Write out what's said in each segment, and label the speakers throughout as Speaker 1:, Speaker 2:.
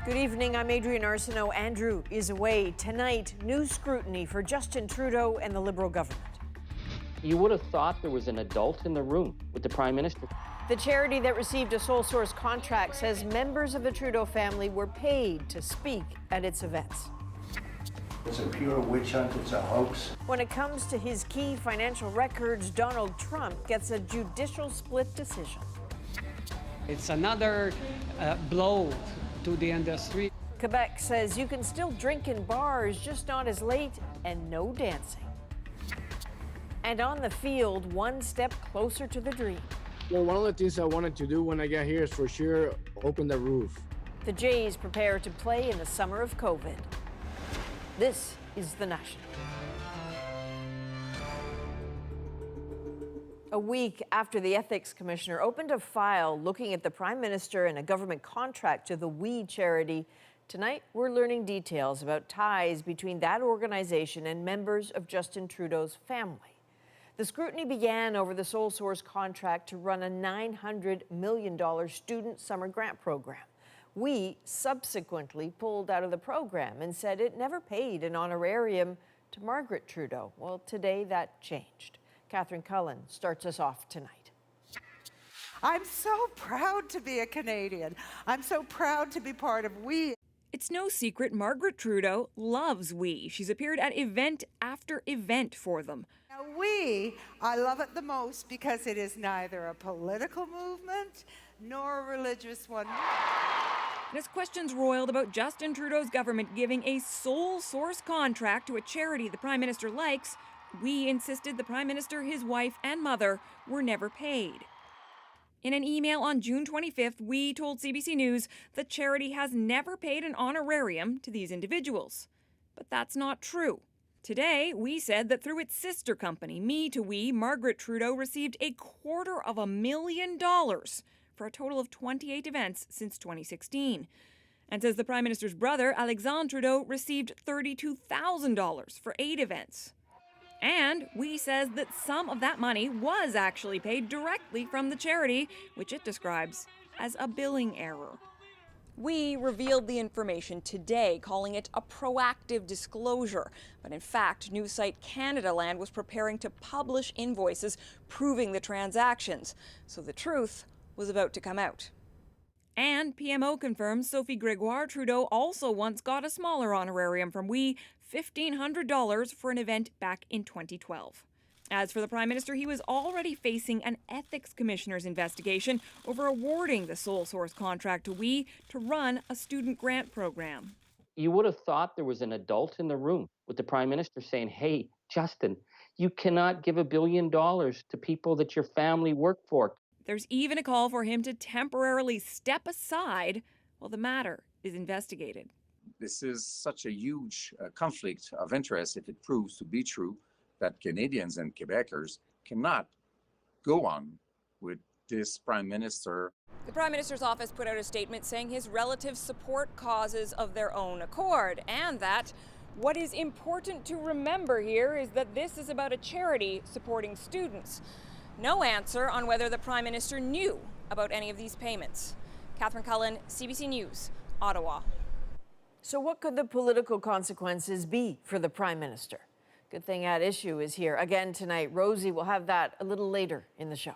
Speaker 1: Good evening, I'm Adrienne Arsenault. Andrew is away. Tonight, new scrutiny for Justin Trudeau and the Liberal government.
Speaker 2: You would have thought there was an adult in the room with the Prime Minister.
Speaker 1: The charity that received a sole source contract says members of the Trudeau family were paid to speak at its events.
Speaker 3: It's a pure witch hunt, it's a hoax.
Speaker 1: When it comes to his key financial records, Donald Trump gets a judicial split decision.
Speaker 4: It's another blow to the industry.
Speaker 1: Quebec says you can still drink in bars, just not as late, and no dancing. And on the field, one step closer to the dream.
Speaker 5: Well, one of the things I wanted to do when I got here is for sure open the roof.
Speaker 1: The Jays prepare to play in the summer of COVID. This is The National. A week after the Ethics Commissioner opened a file looking at the Prime Minister and a government contract to the We charity, tonight we're learning details about ties between that organization and members of Justin Trudeau's family. The scrutiny began over the sole source contract to run a $900 million student summer grant program. We subsequently pulled out of the program and said it never paid an honorarium to Margaret Trudeau. Well, today that changed. Catherine Cullen starts us off tonight.
Speaker 6: I'm so proud to be a Canadian. I'm so proud to be part of We.
Speaker 7: It's no secret Margaret Trudeau loves We. She's appeared at event after event for them.
Speaker 6: Now, We, I love it the most because it is neither a political movement nor a religious one.
Speaker 7: And as questions roiled about Justin Trudeau's government giving a sole source contract to a charity the Prime Minister likes, We insisted the Prime Minister, his wife, and mother were never paid. In an email on June 25th, We told CBC News the charity has never paid an honorarium to these individuals. But that's not true. Today, We said that through its sister company, Me to We, Margaret Trudeau received $250,000 for a total of 28 events since 2016. And says the Prime Minister's brother, Alexandre Trudeau, received $32,000 for 8 events. And We says that some of that money was actually paid directly from the charity, which it describes as a billing error. We revealed the information today, calling it a proactive disclosure. But in fact, news site Canadaland was preparing to publish invoices proving the transactions. So the truth was about to come out. And PMO confirms Sophie Gregoire Trudeau also once got a smaller honorarium from We, $1,500 for an event back in 2012. As for the Prime Minister, he was already facing an ethics commissioner's investigation over awarding the sole source contract to We to run a student grant program.
Speaker 2: You would have thought there was an adult in the room with the Prime Minister saying, hey, Justin, you cannot give $1 billion to people that your family work for.
Speaker 7: There's even a call for him to temporarily step aside while the matter is investigated.
Speaker 8: This is such a huge conflict of interest if it proves to be true that Canadians and Quebecers cannot go on with this Prime Minister.
Speaker 7: The Prime Minister's office put out a statement saying his relatives support causes of their own accord, and that what is important to remember here is that this is about a charity supporting students. No answer on whether the Prime Minister knew about any of these payments. Catherine Cullen, CBC News, Ottawa.
Speaker 1: So what could the political consequences be for the Prime Minister? Good thing At Issue is here again tonight. Rosie will have that a little later in the show.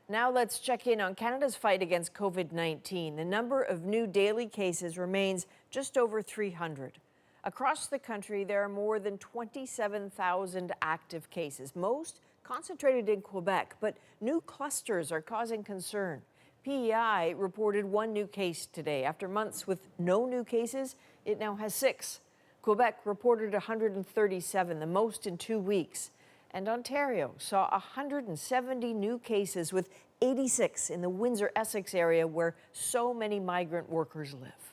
Speaker 1: Now let's check in on Canada's fight against COVID-19. The number of new daily cases remains just over 300. Across the country, there are more than 27,000 active cases, most concentrated in Quebec, but new clusters are causing concern. PEI reported 1 new case today. After months with no new cases, it now has 6. Quebec reported 137, the most in 2 weeks. And Ontario saw 170 new cases, with 86 in the Windsor-Essex area where so many migrant workers live.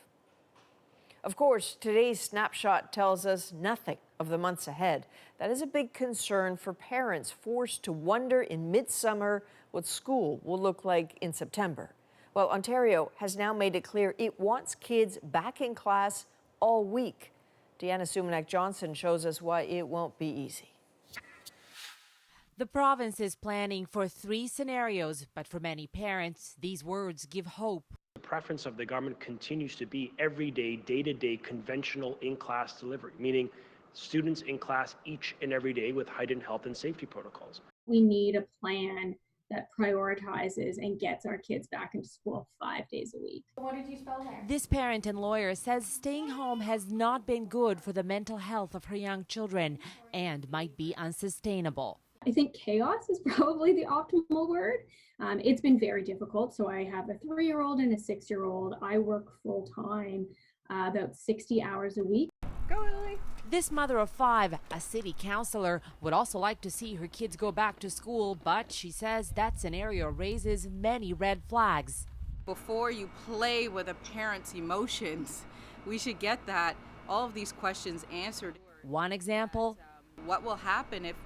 Speaker 1: Of course, today's snapshot tells us nothing of the months ahead. That is a big concern for parents forced to wonder in midsummer what school will look like in September. Well, Ontario has now made it clear it wants kids back in class all week. Deanna Sumanak-Johnson shows us why it won't be easy.
Speaker 9: The province is planning for 3 scenarios, but for many parents, these words give hope.
Speaker 10: The preference of the government continues to be everyday, day-to-day conventional in-class delivery, meaning students in class each and every day with heightened health and safety protocols.
Speaker 11: We need a plan that prioritizes and gets our kids back into school 5 days a week.
Speaker 9: What did you spell there?
Speaker 12: This parent and lawyer says staying home has not been good for the mental health of her young children and might be unsustainable.
Speaker 11: I think chaos is probably the optimal word. It's been very difficult. So I have a 3-year-old and a 6-year-old. I work full time, about 60 hours a week.
Speaker 7: Go, Lily.
Speaker 12: This mother of 5, a city councillor, would also like to see her kids go back to school, but she says that scenario raises many red flags.
Speaker 13: Before you play with a parent's emotions, we should get all of these questions answered.
Speaker 12: One example,
Speaker 13: what will happen if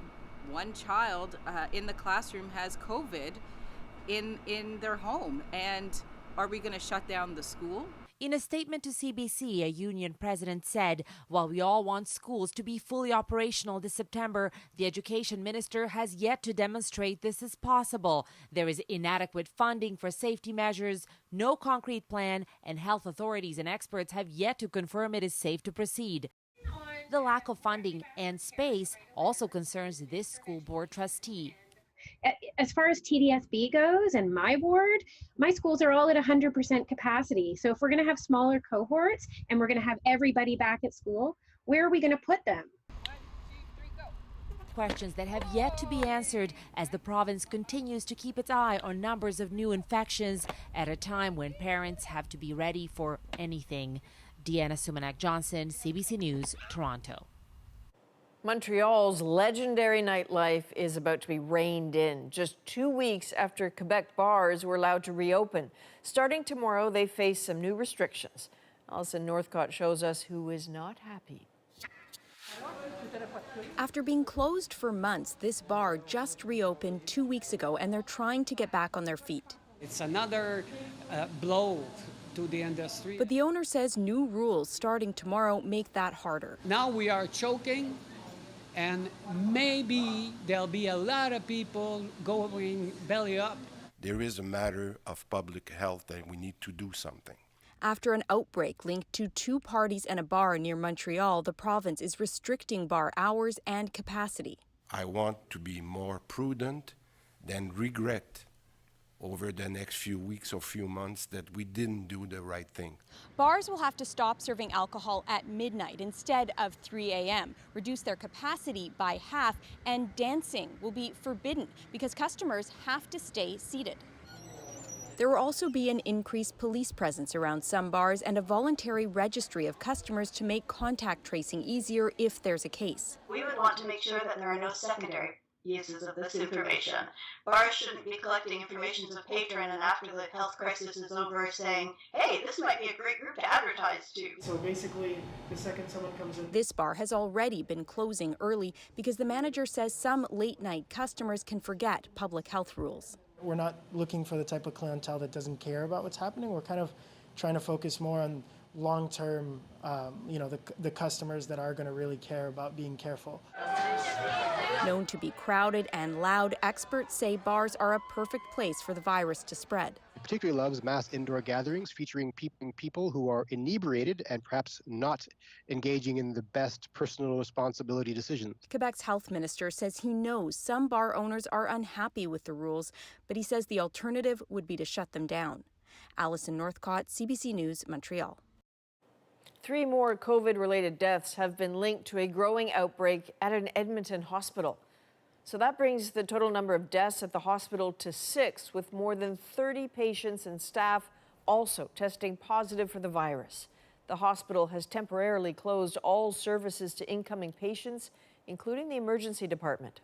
Speaker 13: one child in the classroom has COVID in their home, and are we going to shut down the school?
Speaker 12: In a statement to CBC, a union president said, while we all want schools to be fully operational this September, the education minister has yet to demonstrate this is possible. There is inadequate funding for safety measures, no concrete plan, and health authorities and experts have yet to confirm it is safe to proceed. The lack of funding and space also concerns this school board trustee.
Speaker 11: As far as TDSB goes and my board, my schools are all at 100% capacity. So if we're going to have smaller cohorts and we're going to have everybody back at school, where are we going to put them?
Speaker 12: Questions that have yet to be answered as the province continues to keep its eye on numbers of new infections at a time when parents have to be ready for anything. Deanna Sumanak-Johnson, CBC News, Toronto.
Speaker 1: Montreal's legendary nightlife is about to be reined in just 2 weeks after Quebec bars were allowed to reopen. Starting tomorrow, they face some new restrictions. Alison Northcott shows us who is not happy.
Speaker 9: After being closed for months, this bar just reopened 2 weeks ago, and they're trying to get back on their feet.
Speaker 4: It's another blow to the industry.
Speaker 9: But the owner says new rules starting tomorrow make that harder.
Speaker 4: Now we are choking, and maybe there'll be a lot of people going belly up.
Speaker 14: There is a matter of public health and we need to do something.
Speaker 9: After an outbreak linked to 2 parties and a bar near Montreal, the province is restricting bar hours and capacity.
Speaker 14: I want to be more prudent than regret over the next few weeks or few months that we didn't do the right thing.
Speaker 9: Bars will have to stop serving alcohol at midnight instead of 3 a.m., reduce their capacity by half, and dancing will be forbidden because customers have to stay seated. There will also be an increased police presence around some bars and a voluntary registry of customers to make contact tracing easier if there's a case.
Speaker 15: We would want to make sure that there are no secondary uses of this information. Bars shouldn't be collecting information as a patron and after the health crisis is over saying, hey, this might be a great group to advertise to.
Speaker 16: So basically, the second someone comes in...
Speaker 9: This bar has already been closing early because the manager says some late-night customers can forget public health rules.
Speaker 16: We're not looking for the type of clientele that doesn't care about what's happening. We're kind of trying to focus more on long-term, the customers that are going to really care about being careful.
Speaker 9: Known to be crowded and loud, experts say bars are a perfect place for the virus to spread.
Speaker 17: It particularly loves mass indoor gatherings featuring people who are inebriated and perhaps not engaging in the best personal responsibility decisions.
Speaker 9: Quebec's health minister says he knows some bar owners are unhappy with the rules, but he says the alternative would be to shut them down. Alison Northcott, CBC News, Montreal.
Speaker 1: 3 more COVID-related deaths have been linked to a growing outbreak at an Edmonton hospital. So that brings the total number of deaths at the hospital to 6, with more than 30 patients and staff also testing positive for the virus. The hospital has temporarily closed all services to incoming patients, including the emergency department.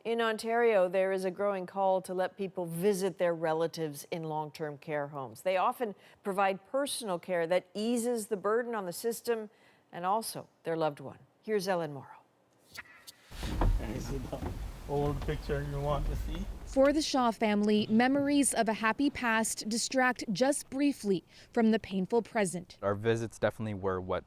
Speaker 1: In Ontario, there is a growing call to let people visit their relatives in long-term care homes. They often provide personal care that eases the burden on the system and also their loved one. Here's Ellen Morrow.
Speaker 18: This is the old picture you want to see.
Speaker 19: For the Shaw family, memories of a happy past distract just briefly from the painful present.
Speaker 20: Our visits definitely were what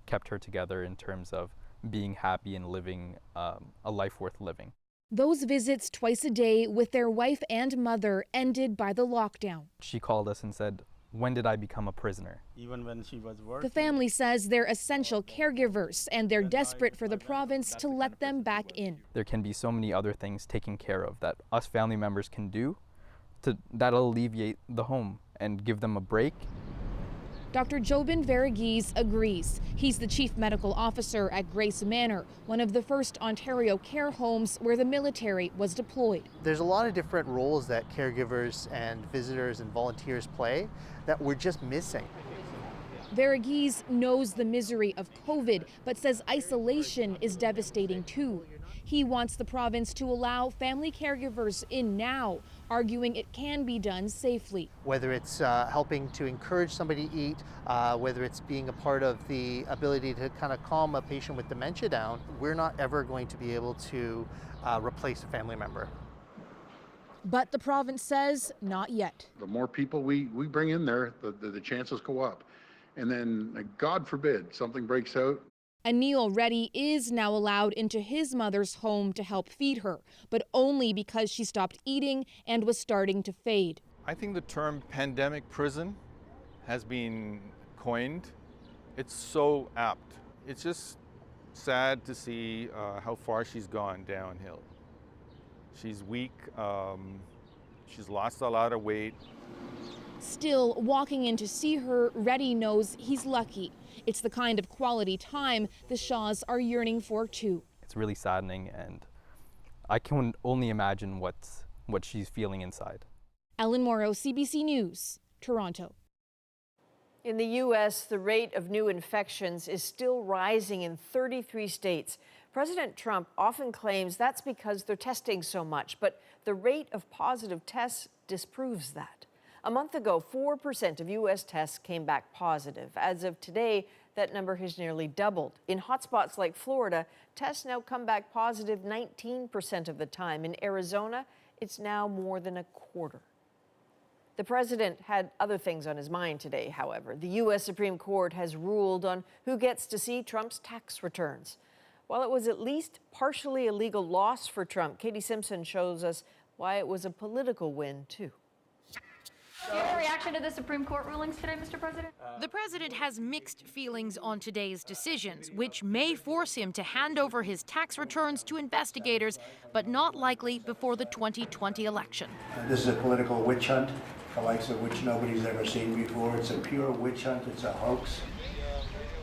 Speaker 20: kept her together in terms of being happy and living a life worth living.
Speaker 19: Those visits twice a day with their wife and mother ended by the lockdown.
Speaker 20: She called us and said, "When did I become a prisoner?"
Speaker 18: Even when she was working.
Speaker 19: The family says they're essential caregivers and they're desperate for the province to let them back in.
Speaker 20: There can be so many other things taken care of that us family members can do that'll alleviate the home and give them a break.
Speaker 19: Dr. Jobin Verghese agrees. He's the chief medical officer at Grace Manor, one of the first Ontario care homes where the military was deployed.
Speaker 21: There's a lot of different roles that caregivers and visitors and volunteers play that we're just missing.
Speaker 19: Verghese knows the misery of COVID, but says isolation is devastating too. He wants the province to allow family caregivers in now, arguing it can be done safely.
Speaker 21: Whether it's helping to encourage somebody to eat, whether it's being a part of the ability to kind of calm a patient with dementia down, we're not ever going to be able to replace a family member.
Speaker 19: But the province says not yet.
Speaker 22: The more people we bring in there, the chances go up. And then, God forbid, something breaks out.
Speaker 19: Anil Reddy is now allowed into his mother's home to help feed her, but only because she stopped eating and was starting to fade.
Speaker 23: I think the term pandemic prison has been coined. It's so apt. It's just sad to see how far she's gone downhill. She's weak, she's lost a lot of weight.
Speaker 19: Still, walking in to see her, Reddy knows he's lucky. It's the kind of quality time the Shaws are yearning for too.
Speaker 20: It's really saddening, and I can only imagine what she's feeling inside.
Speaker 19: Ellen Morrow, CBC News, Toronto.
Speaker 1: In the U.S., the rate of new infections is still rising in 33 states. President Trump often claims that's because they're testing so much, but the rate of positive tests disproves that. A month ago, 4% of U.S. tests came back positive. As of today, that number has nearly doubled. In hotspots like Florida, tests now come back positive 19% of the time. In Arizona, it's now more than a quarter. The president had other things on his mind today, however. The U.S. Supreme Court has ruled on who gets to see Trump's tax returns. While it was at least partially a legal loss for Trump, Katie Simpson shows us why it was a political win, too.
Speaker 24: Do you have a reaction to the Supreme Court rulings today, Mr. President?
Speaker 25: The president has mixed feelings on today's decisions, which may force him to hand over his tax returns to investigators, but not likely before the 2020 election.
Speaker 3: This is a political witch hunt, the likes of which nobody's ever seen before. It's a pure witch hunt. It's a hoax.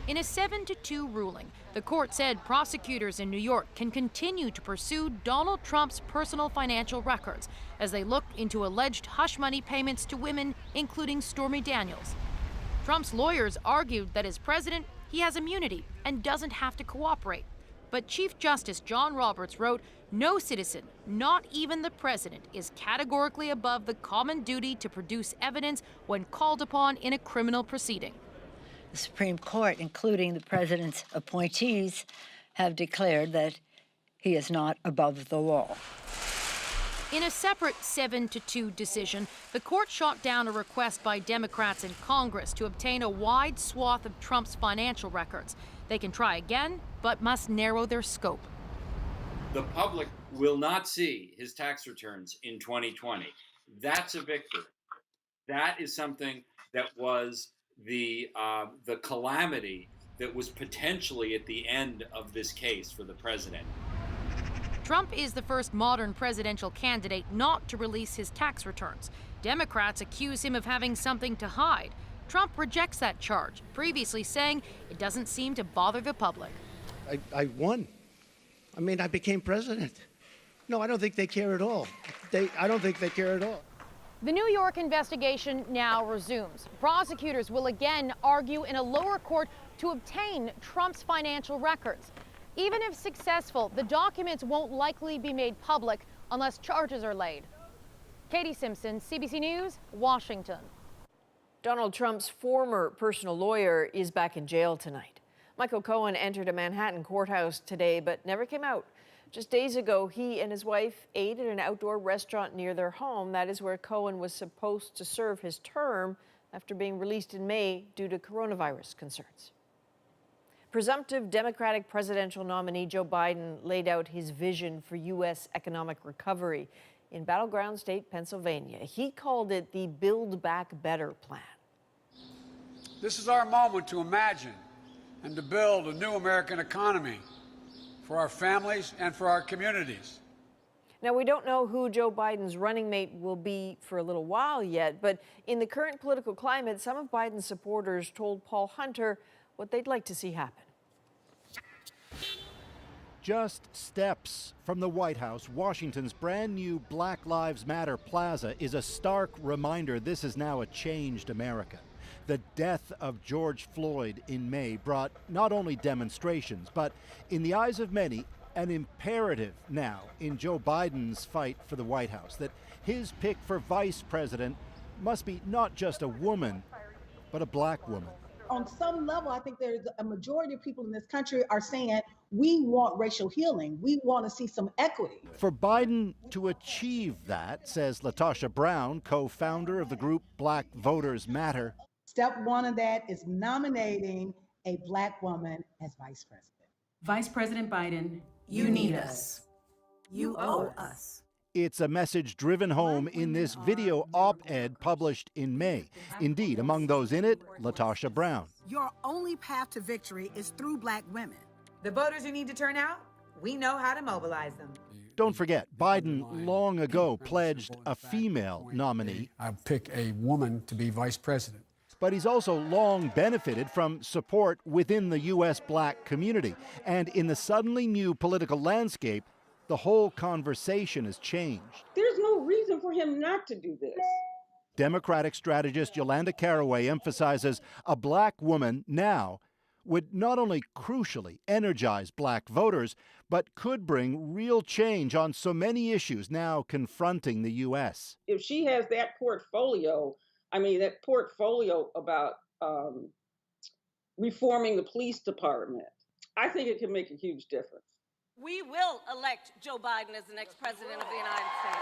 Speaker 25: In a 7-2 ruling, the court said prosecutors in New York can continue to pursue Donald Trump's personal financial records as they look into alleged hush money payments to women, including Stormy Daniels. Trump's lawyers argued that as president, he has immunity and doesn't have to cooperate. But Chief Justice John Roberts wrote, "No citizen, not even the president, is categorically above the common duty to produce evidence when called upon in a criminal proceeding."
Speaker 26: The Supreme Court, including the president's appointees, have declared that he is not above the law.
Speaker 25: In a separate 7-2 decision, the court shot down a request by Democrats in Congress to obtain a wide swath of Trump's financial records. They can try again, but must narrow their scope.
Speaker 27: The public will not see his tax returns in 2020. That's a victory. That is something that was the calamity that was potentially at the end of this case for the president.
Speaker 25: Trump is the first modern presidential candidate not to release his tax returns. Democrats accuse him of having something to hide. Trump rejects that charge, previously saying it doesn't seem to bother the public.
Speaker 28: I won. I mean, I became president. No, I don't think they care at all. I don't think they care at all.
Speaker 25: The New York investigation now resumes. Prosecutors will again argue in a lower court to obtain Trump's financial records. Even if successful, the documents won't likely be made public unless charges are laid. Katie Simpson, CBC News, Washington.
Speaker 1: Donald Trump's former personal lawyer is back in jail tonight. Michael Cohen entered a Manhattan courthouse today but never came out. Just days ago, he and his wife ate at an outdoor restaurant near their home. That is where Cohen was supposed to serve his term after being released in May due to coronavirus concerns. Presumptive Democratic presidential nominee Joe Biden laid out his vision for U.S. economic recovery in battleground state Pennsylvania. He called it the Build Back Better plan.
Speaker 2: This is our moment to imagine and to build a new American economy for our families and for our communities.
Speaker 1: Now, we don't know who Joe Biden's running mate will be for a little while yet, but in the current political climate, some of Biden's supporters told Paul Hunter what they'd like to see happen.
Speaker 5: Just steps from the White House, Washington's brand new Black Lives Matter Plaza is a stark reminder this is now a changed America. The death of George Floyd in May brought not only demonstrations, but in the eyes of many, an imperative now in Joe Biden's fight for the White House, that his pick for vice president must be not just a woman, but a black woman.
Speaker 6: On some level, I think there's a majority of people in this country are saying we want racial healing. We want to see some equity.
Speaker 5: For Biden to achieve that, says Latasha Brown, co-founder of the group Black Voters Matter,
Speaker 6: step one of that is nominating a black woman as vice president.
Speaker 7: Vice President Biden, you need us. You owe us.
Speaker 5: It's a message driven home in this video op-ed published in May. Indeed, among those in it, Latasha Brown.
Speaker 8: Your only path to victory is through black women.
Speaker 10: The voters who need to turn out, we know how to mobilize them.
Speaker 5: Don't forget, Biden long ago pledged a female nominee.
Speaker 2: I pick a woman to be vice president.
Speaker 5: But he's also long benefited from support within the U.S. black community. And in the suddenly new political landscape, the whole conversation has changed.
Speaker 11: There's no reason for him not to do this.
Speaker 5: Democratic strategist Yolanda Caraway emphasizes a black woman now would not only crucially energize black voters, but could bring real change on so many issues now confronting the U.S.
Speaker 11: If she has that portfolio, that portfolio about reforming the police department, I think it can make a huge difference.
Speaker 13: We will elect Joe Biden as the next president of the United States.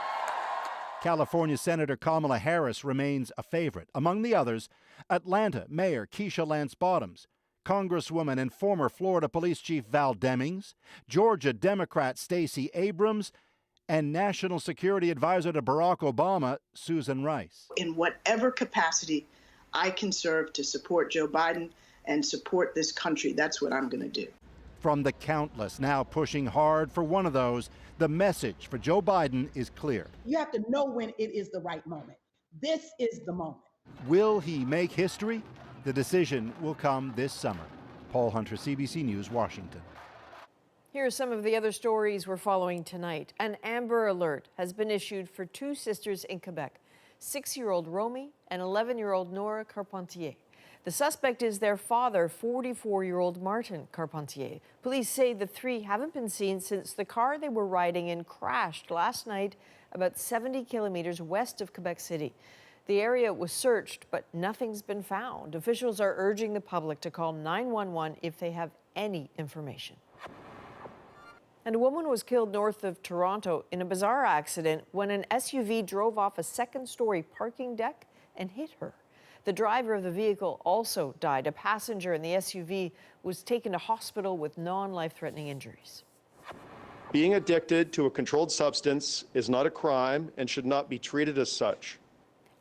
Speaker 5: California Senator Kamala Harris remains a favorite. Among the others, Atlanta Mayor Keisha Lance Bottoms, Congresswoman and former Florida Police Chief Val Demings, Georgia Democrat Stacey Abrams, and National Security Advisor to Barack Obama, Susan Rice.
Speaker 29: In whatever capacity I can serve to support Joe Biden and support this country, that's what I'm going to do.
Speaker 5: From the countless now pushing hard for one of those, the message for Joe Biden is clear.
Speaker 6: You have to know when it is the right moment. This is the moment.
Speaker 5: Will he make history? The decision will come this summer. Paul Hunter, CBC News, Washington.
Speaker 1: Here are some of the other stories we're following tonight. An Amber Alert has been issued for two sisters in Quebec, 6-year-old Romy and 11-year-old Nora Carpentier. The suspect is their father, 44-year-old Martin Carpentier. Police say the three haven't been seen since the car they were riding in crashed last night about 70 kilometers west of Quebec City. The area was searched, but nothing's been found. Officials are urging the public to call 911 if they have any information. And a woman was killed north of Toronto in a bizarre accident when an SUV drove off a second-story parking deck and hit her. The driver of the vehicle also died. A passenger in the SUV was taken to hospital with non-life-threatening injuries.
Speaker 30: Being addicted to a controlled substance is not a crime and should not be treated as such.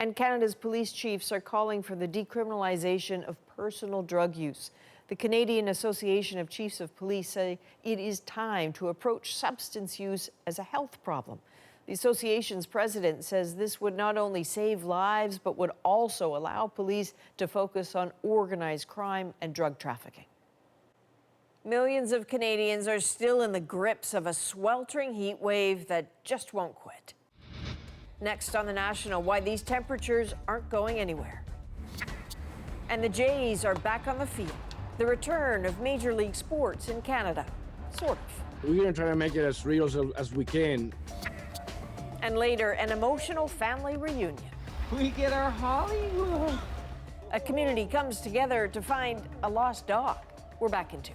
Speaker 1: And Canada's police chiefs are calling for the decriminalization of personal drug use. The Canadian Association of Chiefs of Police say it is time to approach substance use as a health problem. The association's president says this would not only save lives, but would also allow police to focus on organized crime and drug trafficking. Millions of Canadians are still in the grips of a sweltering heat wave that just won't quit. Next on The National, why these temperatures aren't going anywhere. And the Jays are back on the field. The return of Major League sports in Canada. Sort of.
Speaker 31: We're going to try to make it as real as we can.
Speaker 1: And later, an emotional family reunion.
Speaker 10: We get our Hollywood.
Speaker 1: A community comes together to find a lost dog. We're back in 2.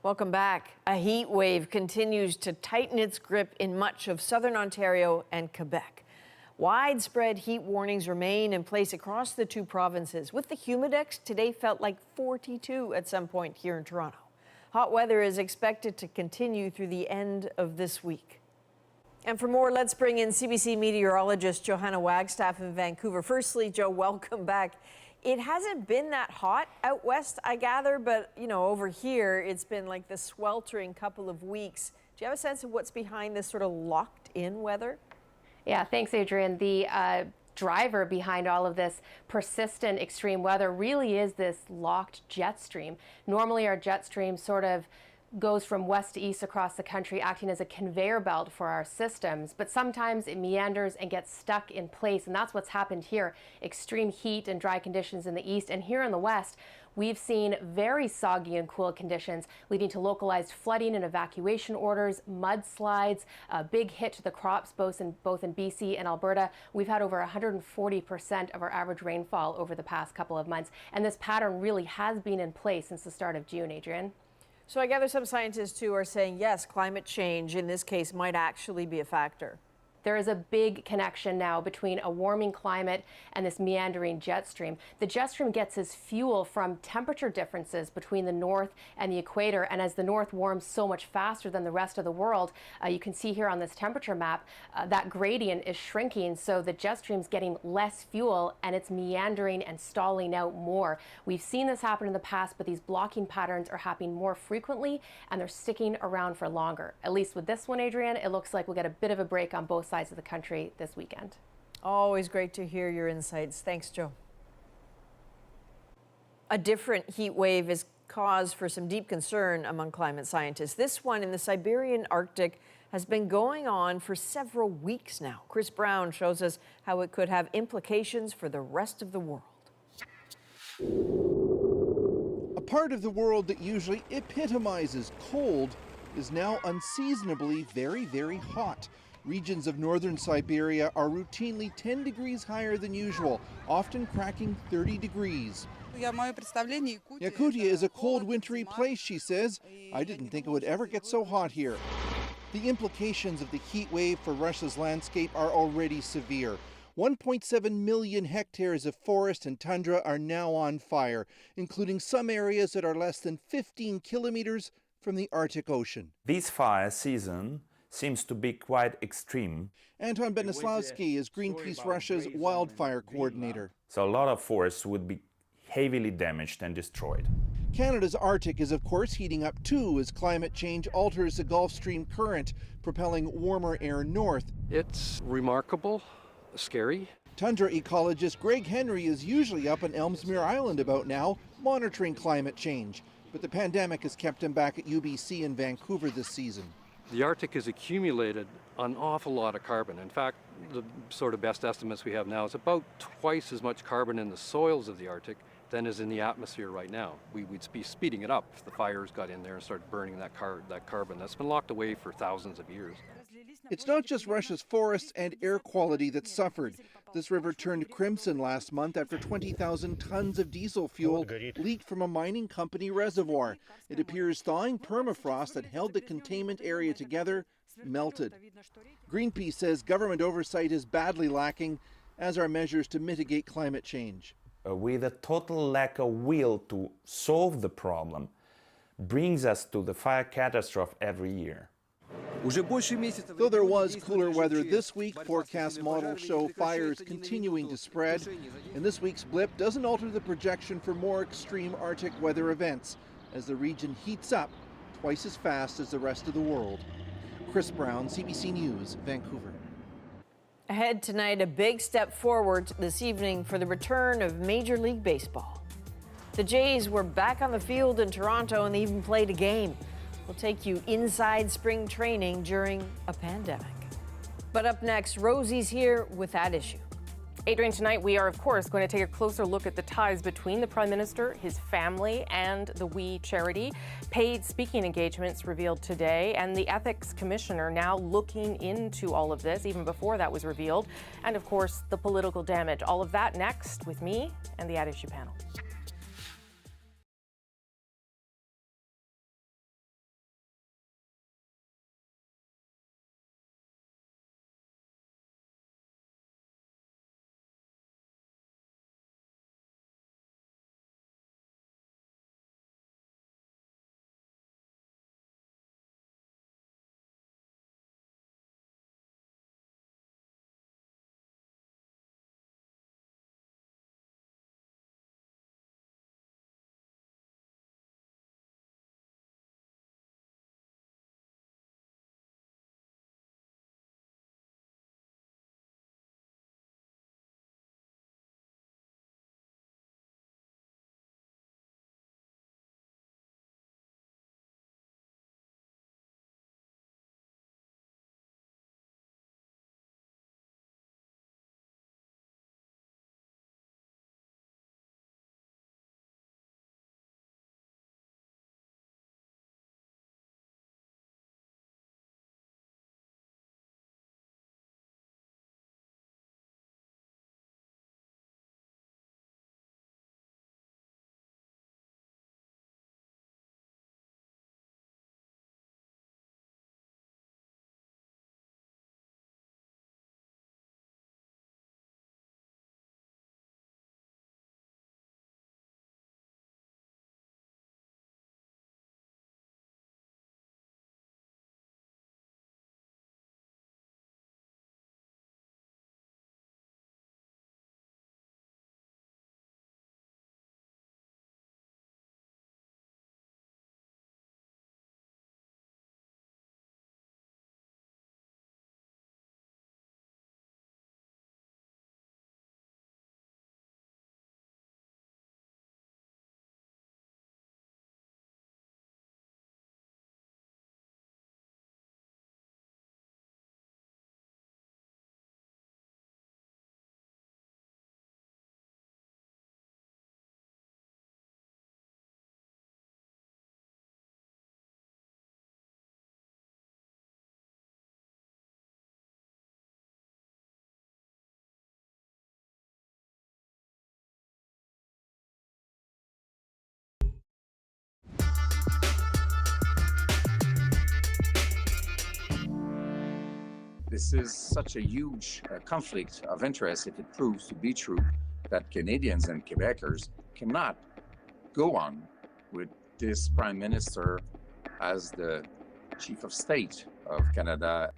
Speaker 1: Welcome back. A heat wave continues to tighten its grip in much of southern Ontario and Quebec. Widespread heat warnings remain in place across the two provinces. With the humidex, today felt like 42 at some point here in Toronto. Hot weather is expected to continue through the end of this week. And for more, let's bring in CBC meteorologist Johanna Wagstaff in Vancouver. Firstly, Joe, welcome back. It hasn't been that hot out west, I gather, but, you know, over here, it's been like the sweltering couple of weeks. Do you have a sense of what's behind this sort of locked-in weather?
Speaker 4: Yeah, thanks, Adrian. The driver behind all of this persistent extreme weather really is this locked jet stream. Normally, our jet stream sort of goes from west to east across the country, acting as a conveyor belt for our systems, but sometimes it meanders and gets stuck in place, and that's what's happened here. Extreme heat and dry conditions in the east, and here in the west, we've seen very soggy and cool conditions, leading to localized flooding and evacuation orders, mudslides, a big hit to the crops both in BC and Alberta. We've had over 140% of our average rainfall over the past couple of months, and this pattern really has been in place since the start of June, Adrian.
Speaker 1: So I gather some scientists, too, are saying, yes, climate change in this case might actually be a factor.
Speaker 4: There is a big connection now between a warming climate and this meandering jet stream. The jet stream gets its fuel from temperature differences between the north and the equator, and as the north warms so much faster than the rest of the world, you can see here on this temperature map, that gradient is shrinking, so the jet stream's getting less fuel and it's meandering and stalling out more. We've seen this happen in the past, but these blocking patterns are happening more frequently and they're sticking around for longer. At least with this one, Adrian, it looks like we'll get a bit of a break on both sides of the country this weekend.
Speaker 1: Always great to hear your insights. Thanks, Joe. A different heat wave is cause for some deep concern among climate scientists. This one in the Siberian Arctic has been going on for several weeks now. Chris Brown shows us how it could have implications for the rest of the world.
Speaker 5: A part of the world that usually epitomizes cold is now unseasonably very, very hot. Regions of northern Siberia are routinely 10 degrees higher than usual, often cracking 30 degrees. Yakutia is a cold, wintry place, she says. I didn't think it would ever get so hot here. The implications of the heat wave for Russia's landscape are already severe. 1.7 million hectares of forest and tundra are now on fire, including some areas that are less than 15 kilometers from the Arctic Ocean.
Speaker 9: This fire season seems to be quite extreme.
Speaker 5: Anton Benislavsky is Greenpeace Russia's wildfire coordinator.
Speaker 9: So a lot of forests would be heavily damaged and destroyed.
Speaker 5: Canada's Arctic is of course heating up too as climate change alters the Gulf Stream current, propelling warmer air north.
Speaker 12: It's remarkable, scary.
Speaker 5: Tundra ecologist Greg Henry is usually up on Elmsmere Island about now, monitoring climate change. But the pandemic has kept him back at UBC in Vancouver this season.
Speaker 12: The Arctic has accumulated an awful lot of carbon. In fact, the sort of best estimates we have now is about twice as much carbon in the soils of the Arctic than is in the atmosphere right now. We'd be speeding it up if the fires got in there and started burning that carbon that's been locked away for thousands of years.
Speaker 5: It's not just Russia's forests and air quality that suffered. This river turned crimson last month after 20,000 tons of diesel fuel leaked from a mining company reservoir. It appears thawing permafrost that held the containment area together melted. Greenpeace says government oversight is badly lacking, as are measures to mitigate climate change.
Speaker 9: With a total lack of will to solve the problem, brings us to the fire catastrophe every year.
Speaker 5: Though there was cooler weather this week, forecast models show fires continuing to spread, and this week's blip doesn't alter the projection for more extreme Arctic weather events as the region heats up twice as fast as the rest of the world. Chris Brown, CBC News, Vancouver.
Speaker 1: Ahead tonight, a big step forward this evening for the return of Major League Baseball. The Jays were back on the field in Toronto and they even played a game. We'll take you inside spring training during a pandemic. But up next, Rosie's here with that issue.
Speaker 14: Adrian, tonight we are, of course, going to take a closer look at the ties between the Prime Minister, his family, and the We charity. Paid speaking engagements revealed today, and the Ethics Commissioner now looking into all of this, even before that was revealed. And, of course, the political damage. All of that next with me and the At Issue panel.
Speaker 3: this is such a huge conflict of interest, if it proves to be true, that Canadians and Quebecers cannot go on with this Prime Minister as the Chief of State of Canada.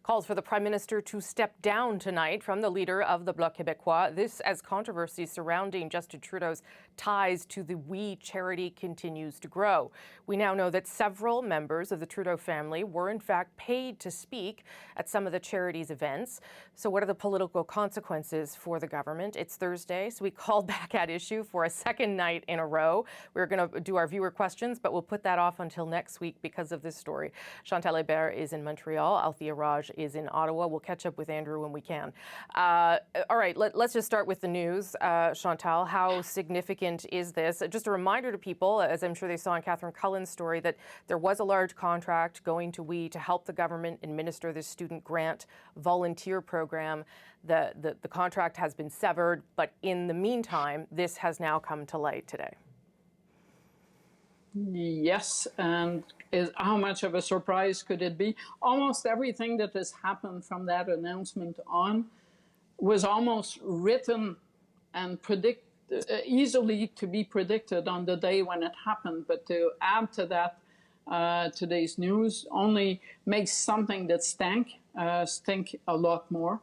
Speaker 14: Calls for the Prime Minister to step down tonight from the leader of the Bloc Québécois. This as controversy surrounding Justin Trudeau's ties to the We charity continues to grow. We now know that several members of the Trudeau family were in fact paid to speak at some of the charity's events. So what are the political consequences for the government? It's Thursday, so we called back at issue for a second night in a row. We're going to do our viewer questions, but we'll put that off until next week because of this story. Chantal Hébert is in Montreal. Althea Raj is in Ottawa. We'll catch up with Andrew when we can. All right, let's just start with the news. Chantal, how significant is this? Just a reminder to people, as I'm sure they saw in Catherine Cullen's story, that there was a large contract going to We to help the government administer this student grant volunteer program. The contract has been severed, but in the meantime, this has now come to light today.
Speaker 15: Yes, and how much of a surprise could it be? Almost everything that has happened from that announcement on was almost written and easily to be predicted on the day when it happened. But to add to that, today's news only makes something that stink a lot more.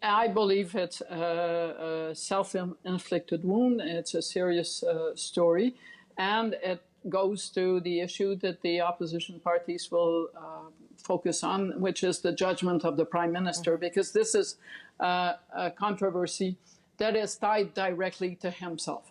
Speaker 15: I believe it's a self-inflicted wound. It's a serious story, and it goes to the issue that the opposition parties will focus on, which is the judgment of the Prime Minister, because this is a controversy that is tied directly to himself.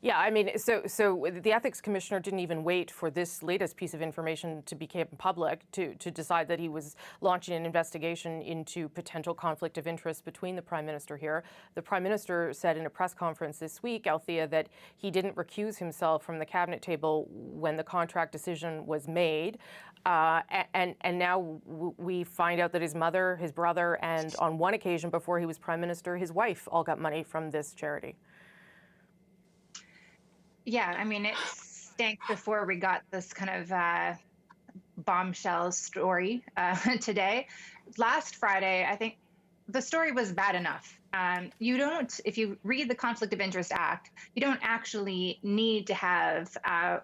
Speaker 14: Yeah, I mean, so the ethics commissioner didn't even wait for this latest piece of information to become public to decide that he was launching an investigation into potential conflict of interest between the Prime Minister here. The Prime Minister said in a press conference this week, Althea, that he didn't recuse himself from the cabinet table when the contract decision was made. And now we find out that his mother, his brother, and on one occasion before he was Prime Minister, his wife all got money from this charity.
Speaker 16: Yeah, I mean, it stank before we got this kind of bombshell story today. Last Friday, I think the story was bad enough. You don't, if you read the Conflict of Interest Act, you don't actually need to have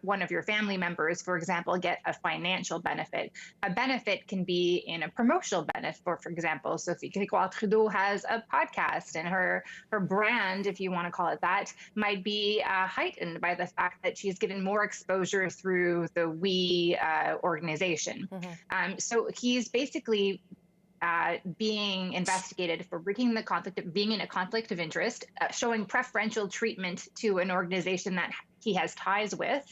Speaker 16: one of your family members, for example, get a financial benefit. A benefit can be in a promotional benefit, for example. So if Trudeau has a podcast and her brand, if you want to call it that, might be heightened by the fact that she's given more exposure through the We organization. Mm-hmm. So he's basically being investigated for being in a conflict of interest, showing preferential treatment to an organization that he has ties with.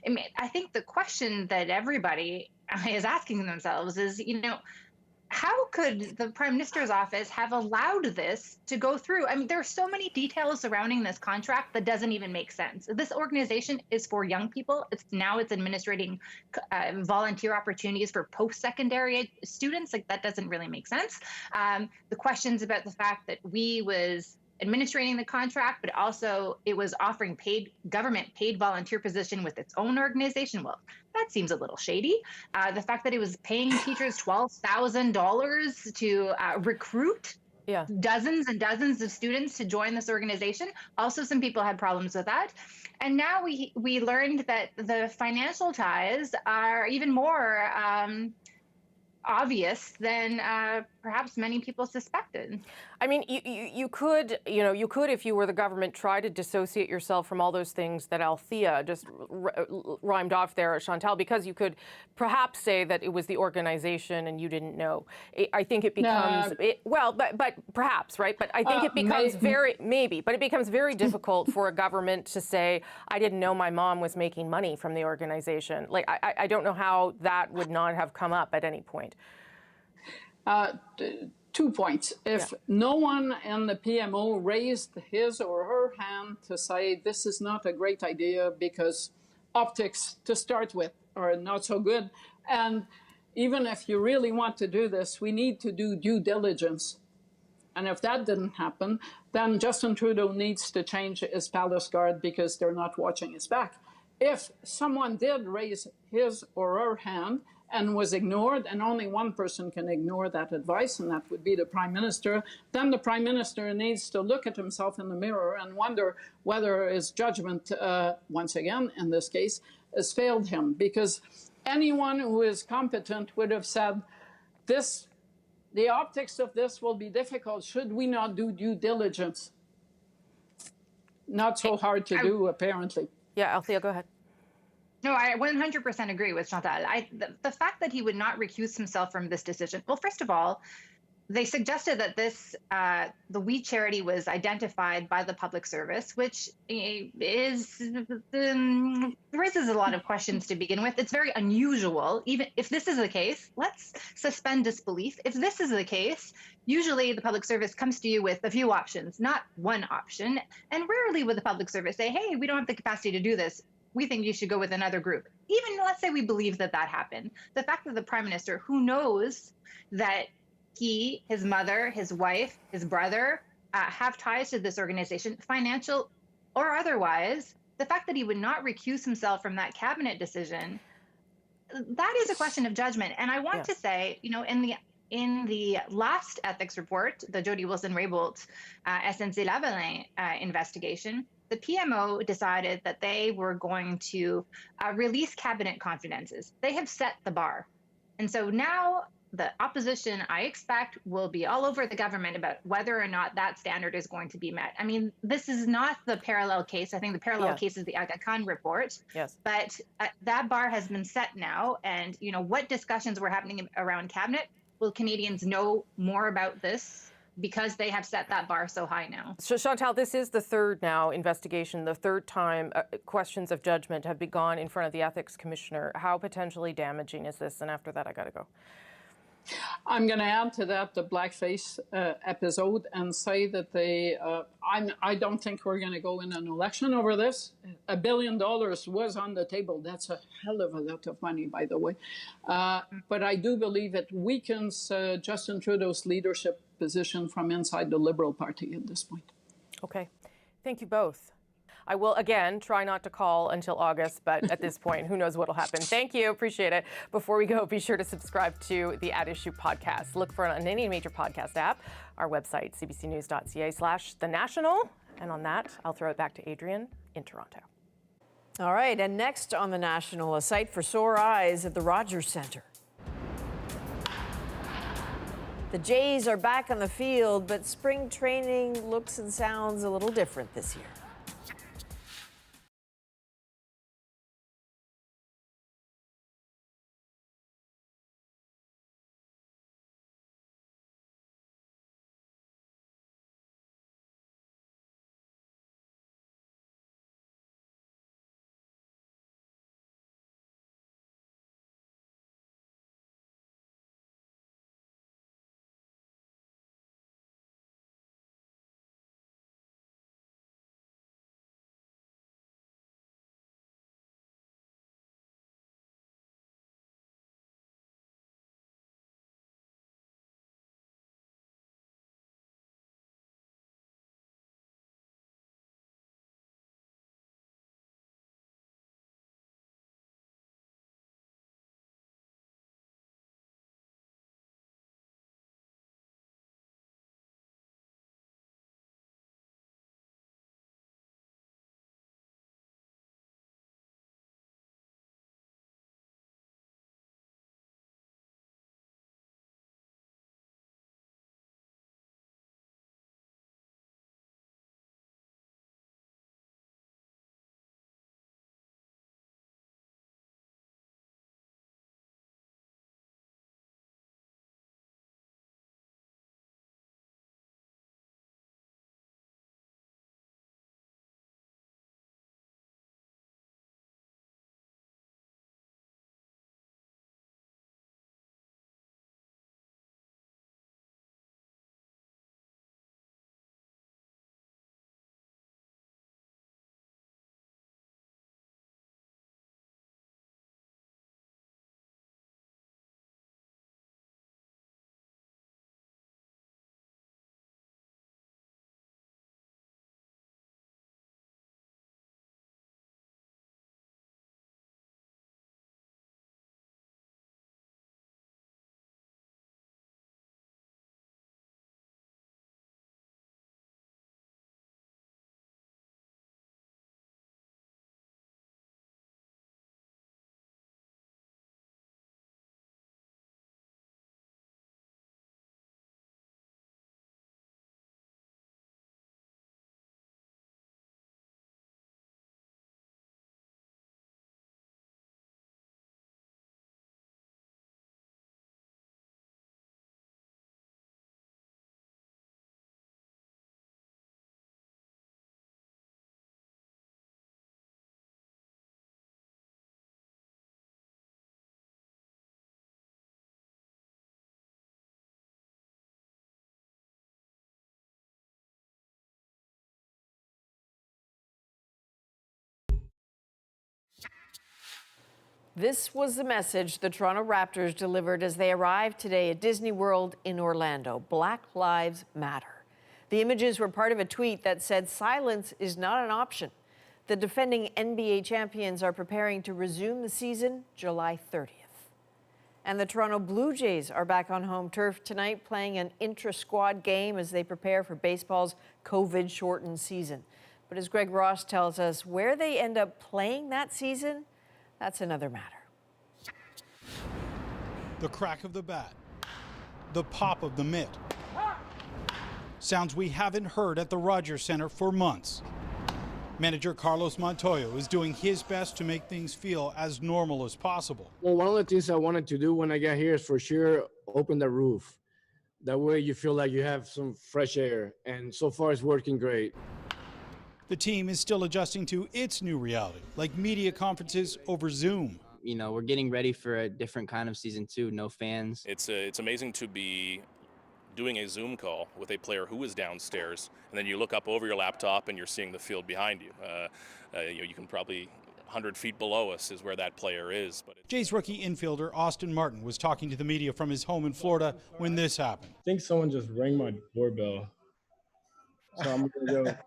Speaker 16: I mean, I think the question that everybody is asking themselves is, how could the Prime Minister's office have allowed this to go through? I mean, there are so many details surrounding this contract that doesn't even make sense. This organization is for young people. It's administrating volunteer opportunities for post-secondary students. Like, that doesn't really make sense. The questions about the fact that We was administrating the contract, but also it was offering government paid volunteer position with its own organization. Well, that seems a little shady. The fact that it was paying teachers $12,000 to recruit dozens and dozens of students to join this organization. Also, some people had problems with that. And now we learned that the financial ties are even more obvious than perhaps many people suspected.
Speaker 14: I mean, you could, if you were the government, try to dissociate yourself from all those things that Althea just rhymed off there, Chantal, because you could perhaps say that it was the organization and you didn't know. I think it becomes, but perhaps, right? But I think it becomes it becomes very difficult for a government to say, I didn't know my mom was making money from the organization. Like, I don't know how that would not have come up at any point.
Speaker 15: 2 points. If no one in the PMO raised his or her hand to say this is not a great idea because optics to start with are not so good, and even if you really want to do this, we need to do due diligence. And if that didn't happen, then Justin Trudeau needs to change his palace guard because they're not watching his back. If someone did raise his or her hand and was ignored, and only one person can ignore that advice, and that would be the Prime Minister, then the Prime Minister needs to look at himself in the mirror and wonder whether his judgment, once again, in this case, has failed him. Because anyone who is competent would have said, the optics of this will be difficult. Should we not do due diligence? Not so hard to do, apparently.
Speaker 14: Yeah, Althea, go ahead.
Speaker 16: No, I 100% agree with Chantal. The fact that he would not recuse himself from this decision, well, first of all, they suggested that the We Charity was identified by the public service, which raises a lot of questions to begin with. It's very unusual. Even if this is the case, let's suspend disbelief. If this is the case, usually the public service comes to you with a few options, not one option. And rarely would the public service say, hey, we don't have the capacity to do this. We think you should go with another group. Even let's say we believe that happened. The fact that the Prime Minister, who knows that he, his mother, his wife, his brother have ties to this organization, financial or otherwise, the fact that he would not recuse himself from that cabinet decision, that is a question of judgment. And I want to say, in the last ethics report, the Jody Wilson-Raybould SNC-Lavalin investigation, the PMO decided that they were going to release cabinet confidences. They have set the bar. And so now the opposition, I expect, will be all over the government about whether or not that standard is going to be met. I mean, this is not the parallel case. I think the parallel case is the Aga Khan report.
Speaker 14: Yes.
Speaker 16: But that bar has been set now. And, what discussions were happening around cabinet? Will Canadians know more about this because they have set that bar so high now?
Speaker 14: So, Chantal, this is the third now investigation, the third time questions of judgment have gone in front of the Ethics Commissioner. How potentially damaging is this? And after that, I got to go.
Speaker 15: I'm going to add to that the blackface episode and say that I don't think we're going to go in an election over this. $1 billion was on the table. That's a hell of a lot of money, by the way. But I do believe it weakens Justin Trudeau's leadership position from inside the Liberal Party at this point.
Speaker 14: Okay. Thank you both. I will, again, try not to call until August, but at this point, who knows what will happen. Thank you. Appreciate it. Before we go, be sure to subscribe to the At Issue podcast. Look for it on any major podcast app, our website, cbcnews.ca/The National. And on that, I'll throw it back to Adrienne in Toronto.
Speaker 1: All right. And next on The National, a sight for sore eyes at the Rogers Centre. The Jays are back on the field, but spring training looks and sounds a little different this year. This was the message the Toronto Raptors delivered as they arrived today at Disney World in Orlando. Black Lives Matter. The images were part of a tweet that said silence is not an option. The defending NBA champions are preparing to resume the season July 30th. And the Toronto Blue Jays are back on home turf tonight, playing an intra-squad game as they prepare for baseball's COVID-shortened season. But as Greg Ross tells us, where they end up playing that season, that's another matter.
Speaker 17: The crack of the bat, the pop of the mitt. Sounds we haven't heard at the Rogers Centre for months. Manager Carlos Montoyo is doing his best to make things feel as normal as possible.
Speaker 31: Well, one of the things I wanted to do when I got here is for sure open the roof. That way you feel like you have some fresh air, and so far it's working great.
Speaker 17: The team is still adjusting to its new reality, like media conferences over Zoom.
Speaker 18: You know, we're getting ready for a different kind of season two, no fans.
Speaker 19: It's amazing to be doing a Zoom call with a player who is downstairs, and then you look up over your laptop and you're seeing the field behind you. You can probably 100 feet below us is where that player is. But
Speaker 17: Jays rookie infielder Austin Martin was talking to the media from his home in Florida when this happened.
Speaker 31: I think someone just rang my doorbell. So I'm gonna go.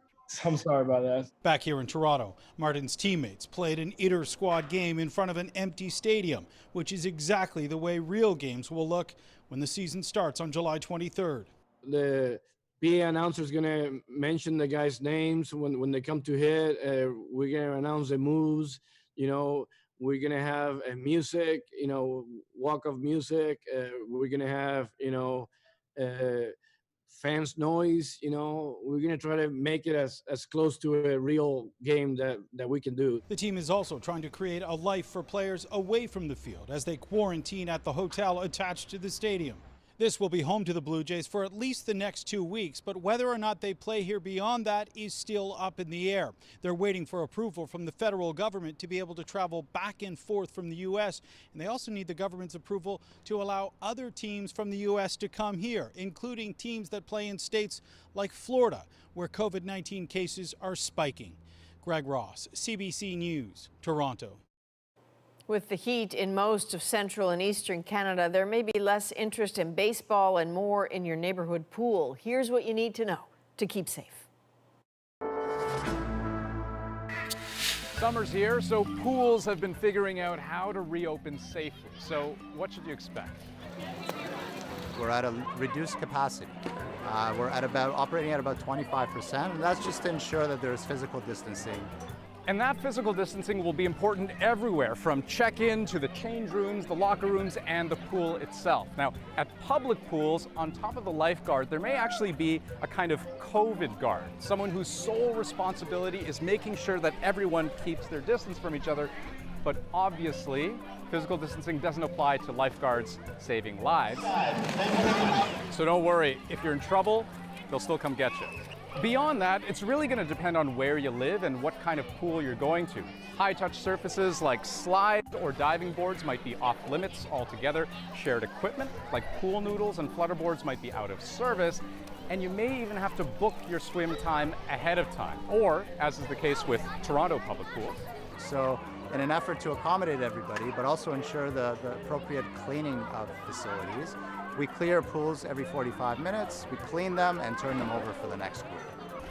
Speaker 31: I'm sorry about that.
Speaker 17: Back here in Toronto, Martin's teammates played an inter-squad game in front of an empty stadium, which is exactly the way real games will look when the season starts on July 23rd.
Speaker 31: The PA announcer is going to mention the guys' names when they come to hit. We're going to announce the moves. You know, we're going to have a music, you know, walk of music. We're going to have, you know, fans noise. You know, we're going to try to make it as close to a real game that we can do.
Speaker 17: The team is also trying to create a life for players away from the field as they quarantine at the hotel attached to the stadium. This will be home to the Blue Jays for at least the next 2 weeks, but whether or not they play here beyond that is still up in the air. They're waiting for approval from the federal government to be able to travel back and forth from the U.S., and they also need the government's approval to allow other teams from the U.S. to come here, including teams that play in states like Florida, where COVID-19 cases are spiking. Greg Ross, CBC News, Toronto.
Speaker 1: With the heat in most of central and eastern Canada, there may be less interest in baseball and more in your neighborhood pool. Here's what you need to know to keep safe.
Speaker 20: Summer's here, so pools have been figuring out how to reopen safely. So what should you expect?
Speaker 21: We're at a reduced capacity. We're operating at about 25%, and that's just to ensure that there's physical distancing.
Speaker 20: And that physical distancing will be important everywhere, from check-in to the change rooms, the locker rooms, and the pool itself. Now, at public pools, on top of the lifeguard, there may actually be a kind of COVID guard, someone whose sole responsibility is making sure that everyone keeps their distance from each other. But obviously, physical distancing doesn't apply to lifeguards saving lives. So don't worry, if you're in trouble, they'll still come get you. Beyond that, it's really going to depend on where you live and what kind of pool you're going to. High-touch surfaces like slides or diving boards might be off limits altogether. Shared equipment like pool noodles and flutterboards might be out of service. And you may even have to book your swim time ahead of time, or, as is the case with Toronto public pools.
Speaker 21: So in an effort to accommodate everybody, but also ensure the appropriate cleaning of facilities, we clear pools every 45 minutes, we clean them and turn them over for the next group.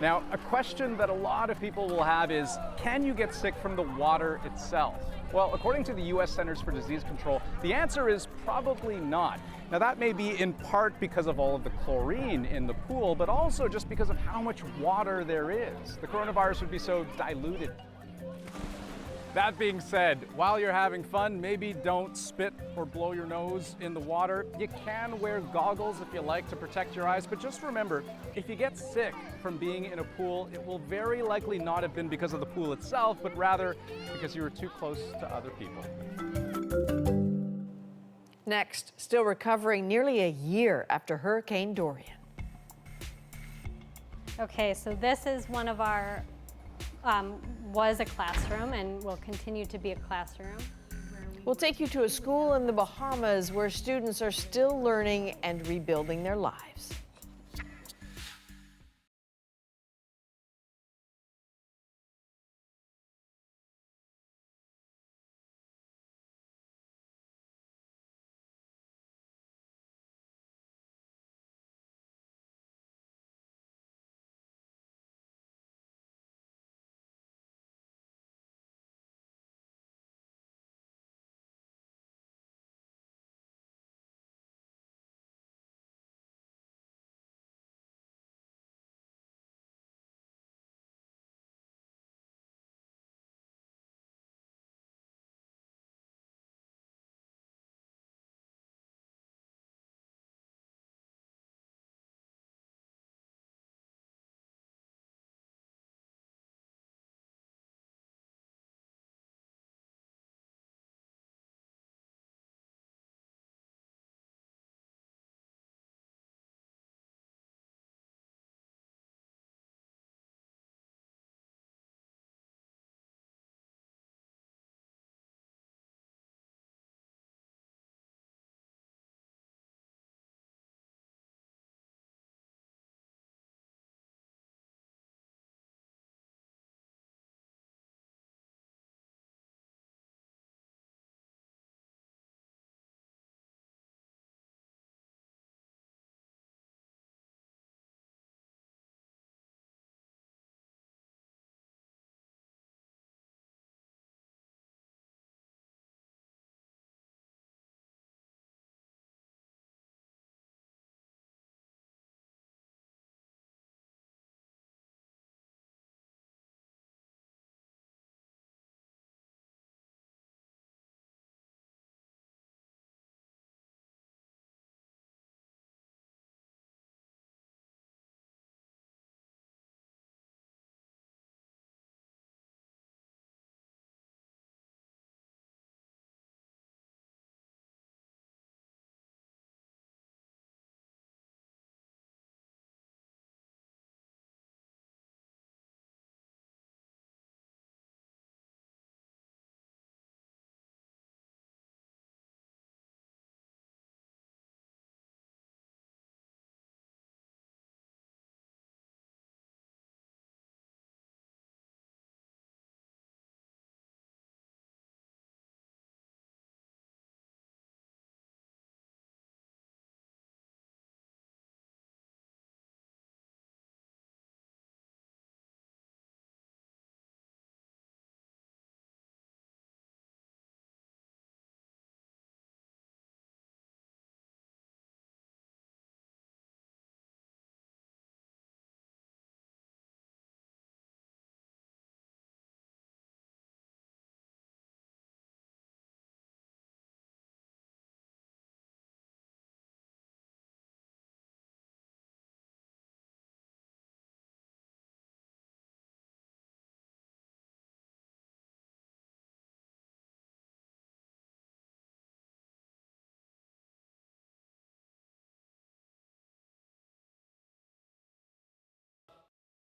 Speaker 20: Now, a question that a lot of people will have is, can you get sick from the water itself? Well, according to the U.S. Centers for Disease Control, the answer is probably not. Now, that may be in part because of all of the chlorine in the pool, but also just because of how much water there is. The coronavirus would be so diluted. That being said, while you're having fun, maybe don't spit or blow your nose in the water. You can wear goggles if you like to protect your eyes, but just remember, if you get sick from being in a pool, it will very likely not have been because of the pool itself, but rather because you were too close to other people.
Speaker 1: Next, still recovering nearly a year after Hurricane Dorian.
Speaker 22: Okay, so this is one of our was a classroom and will continue to be a classroom.
Speaker 1: We'll take you to a school in the Bahamas where students are still learning and rebuilding their lives.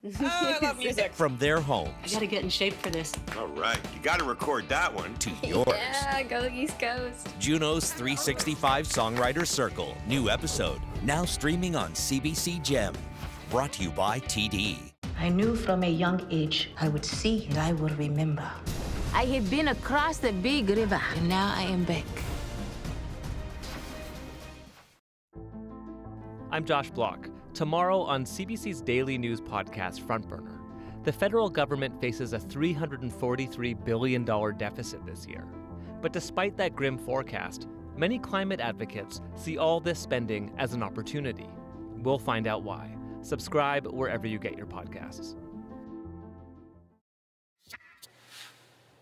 Speaker 2: Oh, I love music. From their homes.
Speaker 7: I gotta get in shape for this.
Speaker 8: All right, you gotta record that one.
Speaker 2: To yours.
Speaker 7: Yeah, go East Coast.
Speaker 2: Juno's 365 Songwriter Circle. New episode. Now streaming on CBC Gem. Brought to you by TD.
Speaker 11: I knew from a young age I would see and I would remember.
Speaker 13: I had been across the big river, and now I am back.
Speaker 23: I'm Josh Block. Tomorrow on CBC's daily news podcast, Front Burner, the federal government faces a $343 billion deficit this year. But despite that grim forecast, many climate advocates see all this spending as an opportunity. We'll find out why. Subscribe wherever you get your podcasts.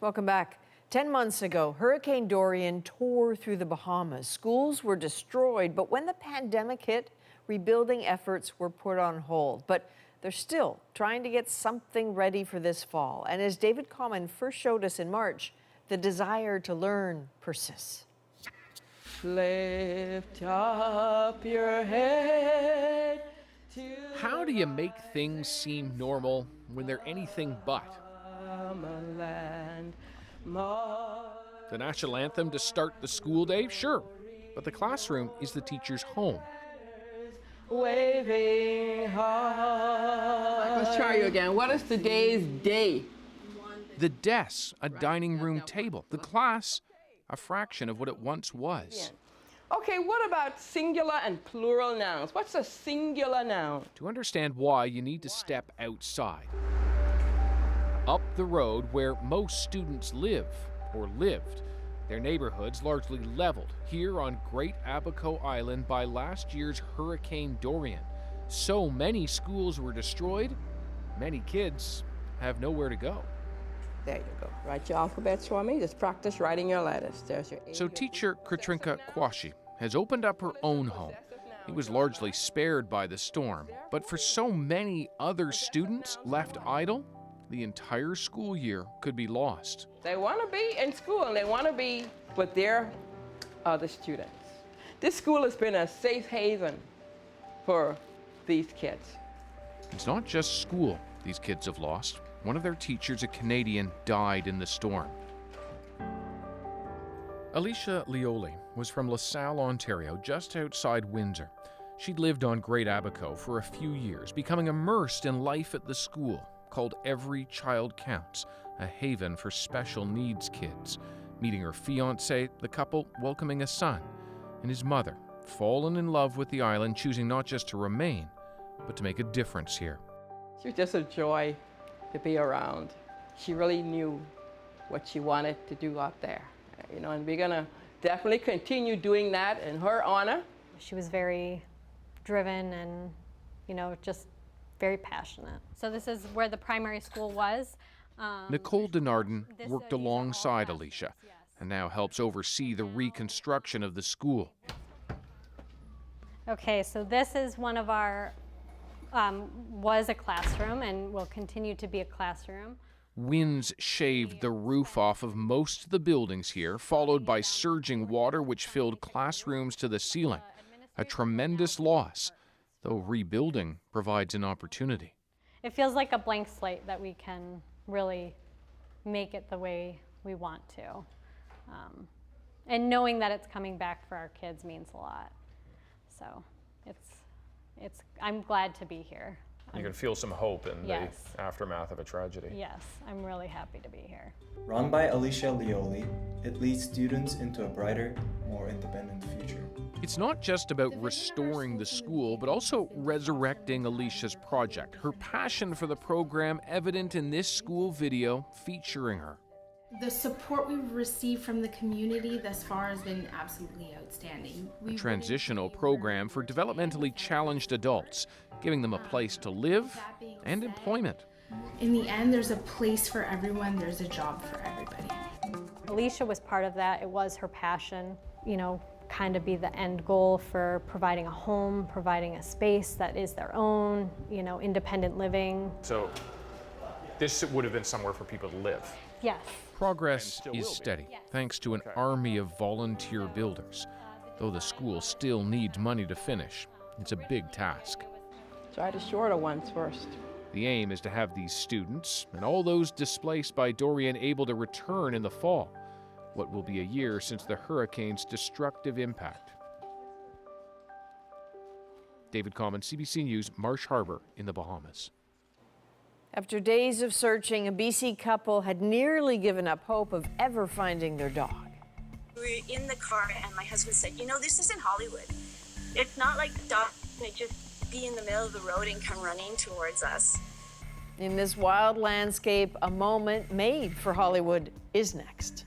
Speaker 1: Welcome back. 10 months ago, Hurricane Dorian tore through the Bahamas. Schools were destroyed, but when the pandemic hit, rebuilding efforts were put on hold. But they're still trying to get something ready for this fall. And as David Common first showed us in March, the desire to learn persists.
Speaker 24: Lift up your head.
Speaker 25: How do you make things seem normal when they're anything but? The national anthem to start the school day? Sure, but the classroom is the teacher's home.
Speaker 24: Waving high.
Speaker 7: Let's try you again. What is today's day?
Speaker 25: The desk, a dining room table. The class, a fraction of what it once was.
Speaker 24: Okay, what about singular and plural nouns? What's a singular noun?
Speaker 25: To understand why, you need to step outside. Up the road where most students live, or lived. Their neighborhoods largely leveled here on Great Abaco Island by last year's Hurricane Dorian. So many schools were destroyed, many kids have nowhere to go.
Speaker 24: There you go. Write your alphabets for me. Just practice writing your letters. There's your
Speaker 25: So teacher Katrinka Kwashi has opened up her own home. It was largely spared by the storm, but for so many other students left idle, the entire school year could be lost.
Speaker 24: They want to be in school and they want to be with their other students. This school has been a safe haven for these kids.
Speaker 25: It's not just school these kids have lost. One of their teachers, a Canadian, died in the storm. Alicia Lioli was from LaSalle, Ontario, just outside Windsor. She'd lived on Great Abaco for a few years, becoming immersed in life at the school, called Every Child Counts, a haven for special needs kids. Meeting her fiancé, the couple welcoming a son, and his mother, fallen in love with the island, choosing not just to remain, but to make a difference here.
Speaker 24: She was just a joy to be around. She really knew what she wanted to do out there, you know, and we're gonna definitely continue doing that in her honor.
Speaker 22: She was very driven and, you know, just very passionate. So this is where the primary school was.
Speaker 25: Nicole Denarden worked alongside Alicia and now helps oversee the reconstruction of the school.
Speaker 22: Okay, so this is one of our, was a classroom and will continue to be a classroom.
Speaker 25: Winds shaved the roof off of most of the buildings here, followed by surging water which filled classrooms to the ceiling. A tremendous loss, though rebuilding provides an opportunity.
Speaker 22: It feels like a blank slate that we can really make it the way we want to. And knowing that it's coming back for our kids means a lot. So I'm glad to be here.
Speaker 26: You can feel some hope in
Speaker 22: Yes.
Speaker 26: the aftermath of a tragedy.
Speaker 22: Yes, I'm really happy to be here.
Speaker 27: Run by Alicia Lioli, it leads students into a brighter, more independent future.
Speaker 25: It's not just about restoring the school, but also resurrecting Alicia's project. Her passion for the program evident in this school video featuring her.
Speaker 28: The support we've received from the community thus far has been absolutely outstanding.
Speaker 25: A transitional program for developmentally challenged adults, giving them a place to live and employment.
Speaker 28: In the end, there's a place for everyone, there's a job for everybody.
Speaker 22: Alicia was part of that. It was her passion, you know, kind of be the end goal for providing a home, providing a space that is their own, you know, independent living.
Speaker 26: So this would have been somewhere for people to live.
Speaker 22: Yes.
Speaker 25: Progress is steady, thanks to an army of volunteer builders. Though the school still needs money to finish, it's a big task.
Speaker 24: Try the shorter ones first.
Speaker 25: The aim is to have these students and all those displaced by Dorian able to return in the fall, what will be a year since the hurricane's destructive impact. David Common, CBC News, Marsh Harbor in the Bahamas.
Speaker 1: After days of searching, a BC couple had nearly given up hope of ever finding their dog.
Speaker 3: We were in the car and my husband said, you know, this isn't Hollywood. It's not like the dog may just be in the middle of the road and come running towards us.
Speaker 1: In this wild landscape, a moment made for Hollywood is next.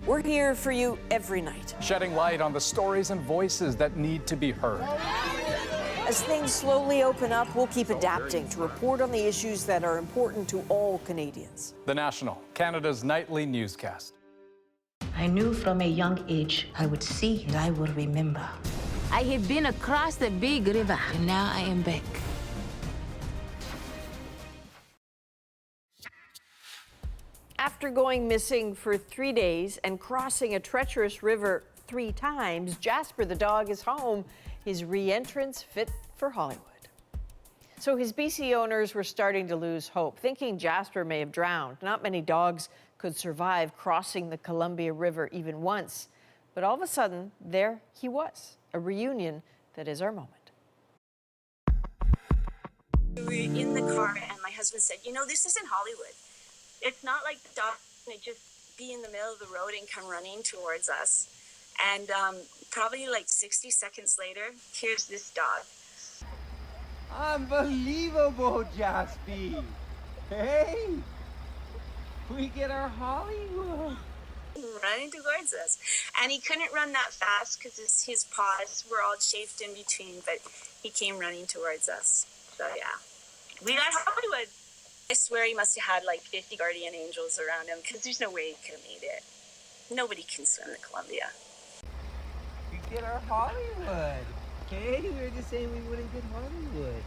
Speaker 1: We're here for you every night.
Speaker 20: Shedding light on the stories and voices that need to be heard.
Speaker 1: As things slowly open up, we'll keep adapting to report on the issues that are important to all Canadians.
Speaker 20: The National, Canada's nightly newscast.
Speaker 11: I knew from a young age I would see and I would remember.
Speaker 13: I had been across the big river, and now I am back.
Speaker 1: After going missing for 3 days and crossing a treacherous river 3 times, Jasper the dog is home. His re-entrance fit for Hollywood. So his BC owners were starting to lose hope, thinking Jasper may have drowned. Not many dogs could survive crossing the Columbia River even once. But all of a sudden, there he was, a reunion that is our moment.
Speaker 3: We were in the car and my husband said, you know, this isn't Hollywood. It's not like the dog would just be in the middle of the road and come running towards us. And probably like 60 seconds later, here's this dog.
Speaker 4: Unbelievable, Jaspi. Hey, we get our Hollywood.
Speaker 3: Running towards us. And he couldn't run that fast because his paws were all chafed in between, but he came running towards us. So yeah, we got Hollywood. I swear he must have had like 50 guardian angels around him because there's no way he could have made it. Nobody can swim the Columbia.
Speaker 4: We get our Hollywood. Hey, we were just saying we wouldn't get Hollywood.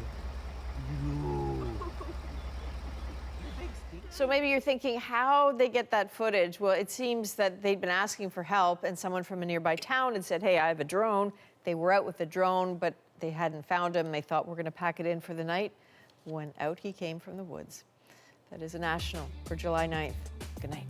Speaker 1: So maybe you're thinking how they get that footage. Well, it seems that they'd been asking for help and someone from a nearby town had said, hey, I have a drone. They were out with the drone, but they hadn't found him. They thought we're going to pack it in for the night. When out he came from the woods. That is a national for July 9th. Good night.